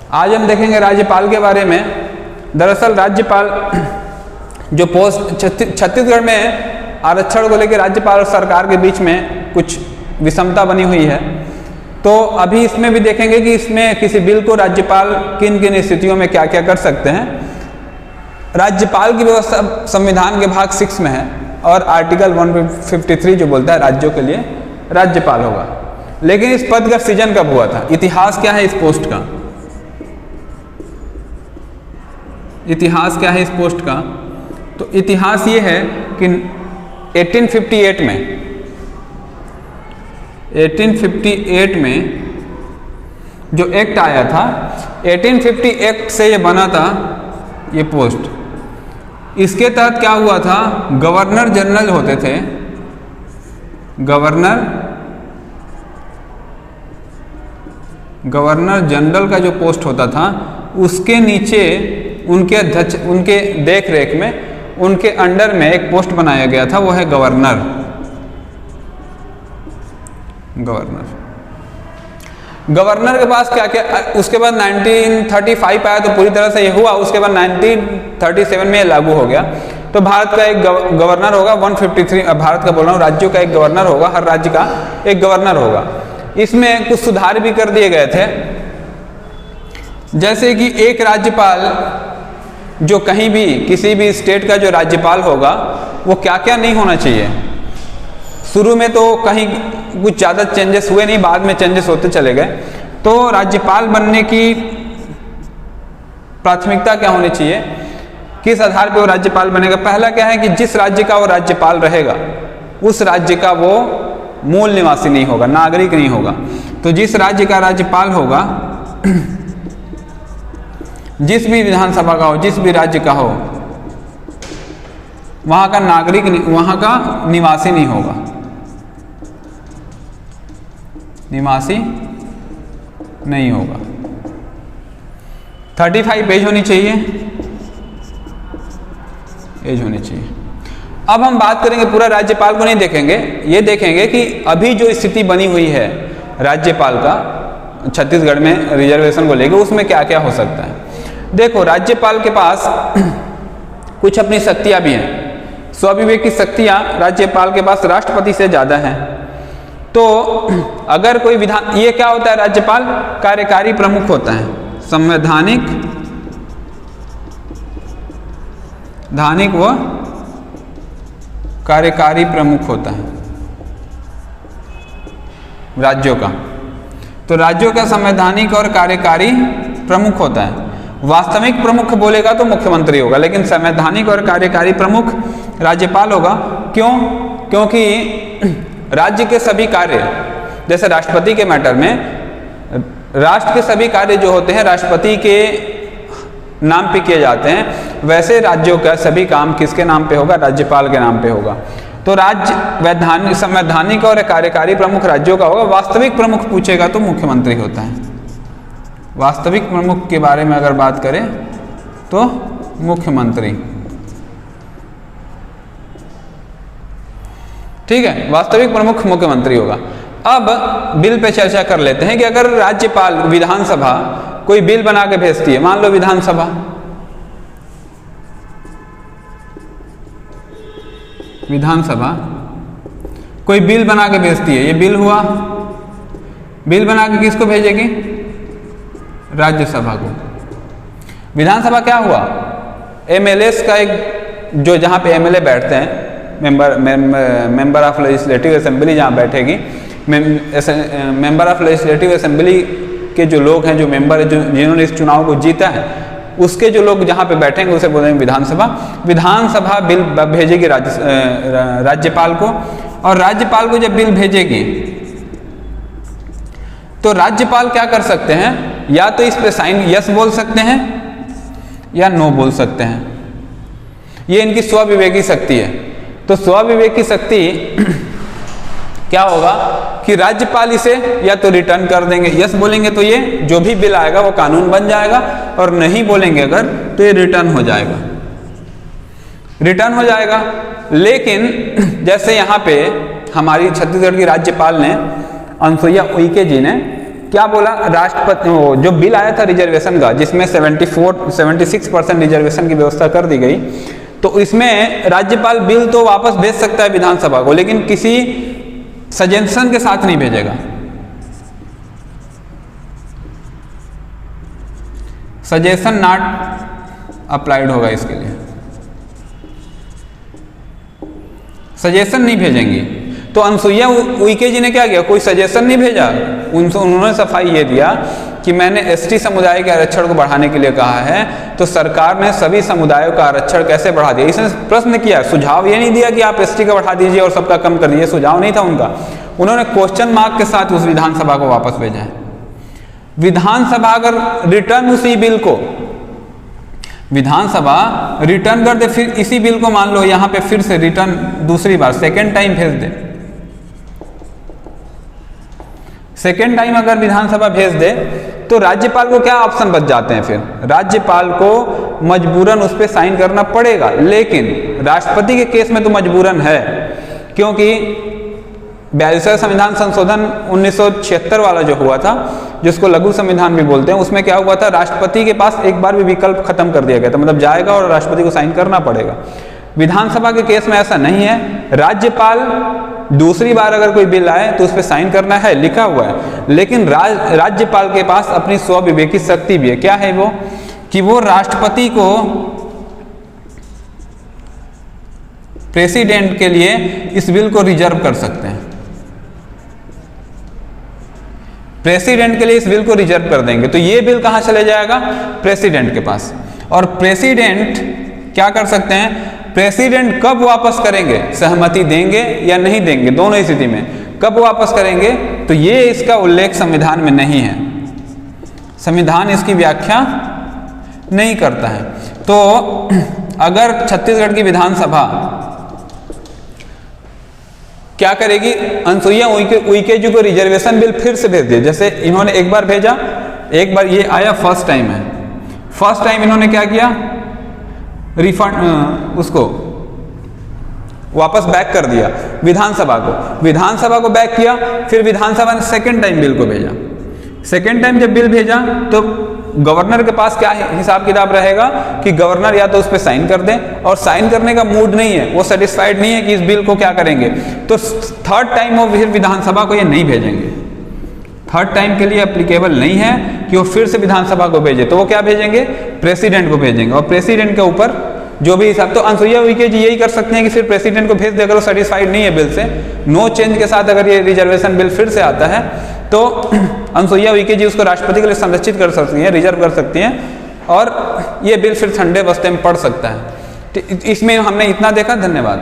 आज हम देखेंगे राज्यपाल के बारे में। दरअसल राज्यपाल जो पोस्ट छत्तीसगढ़ में आरक्षण को लेकर राज्यपाल और सरकार के बीच में कुछ विषमता बनी हुई है, तो अभी इसमें भी देखेंगे कि इसमें किसी बिल को राज्यपाल किन किन स्थितियों में क्या क्या कर सकते हैं। राज्यपाल की व्यवस्था संविधान के भाग 6 में है और आर्टिकल 153 जो बोलता है राज्यों के लिए राज्यपाल होगा। लेकिन इस पद का सृजन कब हुआ था? इतिहास क्या है इस पोस्ट का? इतिहास क्या है इस पोस्ट का? तो इतिहास ये है कि 1858 में जो एक्ट आया था, 1850 एक्ट से ये बना था ये पोस्ट। इसके तहत क्या हुआ था, गवर्नर जनरल होते थे, गवर्नर जनरल का जो पोस्ट होता था उसके नीचे उनके अध्यक्ष, उनके देख रेख में, उनके अंडर में एक पोस्ट बनाया गया था, वो है गवर्नर। गवर्नर के पास क्या क्या, उसके बाद 1935 आया तो पूरी तरह से ये हुआ, उसके बाद 1937 में ये लागू हो गया। तो भारत का एक गवर्नर होगा, 153 भारत का बोल रहा हूँ, राज्यों का एक गवर्नर होगा, हर राज्य का एक गवर्नर होगा। इसमें कुछ सुधार भी कर दिए गए थे, जैसे कि एक राज्यपाल जो कहीं भी किसी भी स्टेट का जो राज्यपाल होगा वो क्या क्या नहीं होना चाहिए। शुरू में तो कहीं कुछ ज़्यादा चेंजेस हुए नहीं, बाद में चेंजेस होते चले गए। तो राज्यपाल बनने की प्राथमिकता क्या होनी चाहिए, किस आधार पे वो राज्यपाल बनेगा? पहला क्या है कि जिस राज्य का वो राज्यपाल रहेगा उस राज्य का वो मूल निवासी नहीं होगा, नागरिक नहीं होगा। तो जिस राज्य का राज्यपाल होगा, जिस भी विधानसभा का हो, जिस भी राज्य का हो, वहां का नागरिक, वहां का निवासी नहीं होगा, निवासी नहीं होगा। 35 पेज होनी चाहिए, एज होनी चाहिए। अब हम बात करेंगे, पूरा राज्यपाल को नहीं देखेंगे, ये देखेंगे कि अभी जो स्थिति बनी हुई है राज्यपाल का छत्तीसगढ़ में रिजर्वेशन को लेकर, उसमें क्या क्या हो सकता है। देखो, राज्यपाल के पास कुछ अपनी शक्तियां भी हैं, स्वाभिवेक की शक्तियां राज्यपाल के पास राष्ट्रपति से ज़्यादा हैं। तो अगर कोई विधान, ये क्या होता है, राज्यपाल कार्यकारी प्रमुख होता है, संवैधानिक व कार्यकारी प्रमुख होता है राज्यों का। तो राज्यों का संवैधानिक और कार्यकारी प्रमुख होता है। वास्तविक प्रमुख बोलेगा तो मुख्यमंत्री होगा, लेकिन संवैधानिक और कार्यकारी प्रमुख राज्यपाल होगा। क्यों? क्योंकि राज्य के सभी कार्य, जैसे राष्ट्रपति के मैटर में, राष्ट्र के सभी कार्य जो होते हैं राष्ट्रपति के नाम पे किए जाते हैं, वैसे राज्यों का सभी काम किसके नाम पे होगा? राज्यपाल के नाम पे होगा। तो राज्य संवैधानिक और कार्यकारी प्रमुख राज्यों का होगा। वास्तविक प्रमुख पूछेगा तो मुख्यमंत्री होता है। वास्तविक प्रमुख के बारे में अगर बात करें तो मुख्यमंत्री, ठीक है, वास्तविक प्रमुख मुख्यमंत्री होगा। अब बिल पे चर्चा कर लेते हैं कि अगर राज्यपाल, विधानसभा कोई बिल बना के भेजती है, मान लो विधानसभा कोई बिल बना के भेजती है, ये बिल हुआ, बिल बना के किसको भेजेगी? राज्यसभा को। विधानसभा क्या हुआ? एमएलएस का एक, जो जहाँ पे एमएलए बैठते हैं, मेंबर ऑफ लेजिस्लेटिव असेंबली जहाँ बैठेगी, मेंबर ऑफ लेजिस्लेटिव असेंबली के जो लोग हैं, जो मेंबर है, जो जिन्होंने इस चुनाव को जीता है, उसके जो लोग जहाँ पे बैठेंगे उसे बोलेंगे विधानसभा। विधानसभा बिल भेजेगी राज्यपाल को, और राज्यपाल को जब बिल भेजेगी तो राज्यपाल क्या कर सकते हैं? या तो इस पे साइन यस बोल सकते हैं या नो बोल सकते हैं। ये इनकी स्वविवेकी शक्ति है। तो स्वविवेकी शक्ति क्या होगा कि राज्यपाल इसे या तो रिटर्न कर देंगे, यस बोलेंगे तो ये जो भी बिल आएगा वो कानून बन जाएगा, और नहीं बोलेंगे अगर तो ये रिटर्न हो जाएगा। लेकिन जैसे यहाँ पे हमारी छत्तीसगढ़ की राज्यपाल ने, अनुसुईया उइके जी ने क्या बोला, राष्ट्रपति जो बिल आया था रिजर्वेशन का, जिसमें 76% रिजर्वेशन की व्यवस्था कर दी गई, तो इसमें राज्यपाल बिल तो वापस भेज सकता है विधानसभा को, लेकिन किसी सजेशन के साथ नहीं भेजेगा। सजेशन नॉट अप्लाइड होगा इसके लिए, सजेशन नहीं भेजेंगी। तो अनसुईया उइके जी ने क्या किया, कोई सजेशन नहीं भेजा, उन्होंने सफाई ये दिया कि मैंने एसटी समुदाय के आरक्षण को बढ़ाने के लिए कहा है, तो सरकार ने सभी समुदायों का आरक्षण कैसे बढ़ा दिया। इसने प्रश्न किया, सुझाव ये नहीं दिया कि आप एसटी का बढ़ा दीजिए और सबका कम कर दीजिए, सुझाव नहीं था उनका। उन्होंने क्वेश्चन मार्क के साथ उस विधानसभा को वापस भेजा है। विधानसभा अगर रिटर्न उसी बिल को, विधानसभा रिटर्न कर दे, फिर इसी बिल को मान लो यहां पे फिर से रिटर्न दूसरी बार सेकेंड टाइम भेज दे, सेकेंड टाइम अगर विधानसभा भेज दे, तो राज्यपाल को क्या ऑप्शन बच जाते हैं, फिर राज्यपाल को मजबूरन उस पर साइन करना पड़ेगा। लेकिन राष्ट्रपति के केस में तो मजबूरन है, क्योंकि 42वां संविधान संशोधन 1976 वाला जो हुआ था, जिसको लघु संविधान भी बोलते हैं, उसमें क्या हुआ था, राष्ट्रपति के पास एक बार भी विकल्प खत्म कर दिया गया था, मतलब जाएगा और राष्ट्रपति को साइन करना पड़ेगा। विधानसभा के केस में ऐसा नहीं है, राज्यपाल दूसरी बार अगर कोई बिल आए तो उस पर साइन करना है, लिखा हुआ है, लेकिन राज्यपाल के पास अपनी स्वविवेकी शक्ति भी है। क्या है वो, कि वो राष्ट्रपति को प्रेसिडेंट के लिए इस बिल को रिजर्व कर सकते हैं, प्रेसिडेंट के लिए इस बिल को रिजर्व कर देंगे। तो ये बिल कहां चले जाएगा, प्रेसिडेंट के पास। और प्रेसिडेंट क्या कर सकते हैं, प्रेसिडेंट कब वापस करेंगे, सहमति देंगे या नहीं देंगे, दोनों स्थिति में कब वापस करेंगे, तो ये इसका उल्लेख संविधान में नहीं है, संविधान इसकी व्याख्या नहीं करता है। तो अगर छत्तीसगढ़ की विधानसभा क्या करेगी, अनसुईया उइके जी को रिजर्वेशन बिल फिर से भेज दिया, जैसे इन्होंने एक बार भेजा, एक बार ये आया, फर्स्ट टाइम है, फर्स्ट टाइम इन्होंने क्या किया, रिफंड उसको वापस बैक कर दिया विधानसभा को, विधानसभा को बैक किया, फिर विधानसभा ने सेकेंड टाइम बिल को भेजा। सेकेंड टाइम जब बिल भेजा तो गवर्नर के पास क्या हिसाब किताब रहेगा कि गवर्नर या तो उस पर साइन कर दें, और साइन करने का मूड नहीं है, वो सेटिस्फाइड नहीं है कि इस बिल को क्या करेंगे, तो थर्ड टाइम वो फिर विधानसभा को ये नहीं भेजेंगे, थर्ड टाइम के लिए एप्लीकेबल नहीं है कि वो फिर से विधानसभा को भेजे। तो वो क्या भेजेंगे, प्रेसिडेंट को भेजेंगे, और प्रेसिडेंट के ऊपर जो भी हिसाब, तो अनसुईया उइके जी यही कर सकते हैं कि फिर प्रेसिडेंट को भेज दे, अगर वो सेटिस्फाइड नहीं है बिल से, नो चेंज के साथ अगर ये रिजर्वेशन बिल फिर से आता है, तो अनसुईया उइके जी उसको राष्ट्रपति के लिए संरक्षित कर सकती हैं, रिजर्व कर सकती हैं, और ये बिल फिर ठंडे बस्ते में पड़ सकता है। इसमें हमने इतना देखा। धन्यवाद।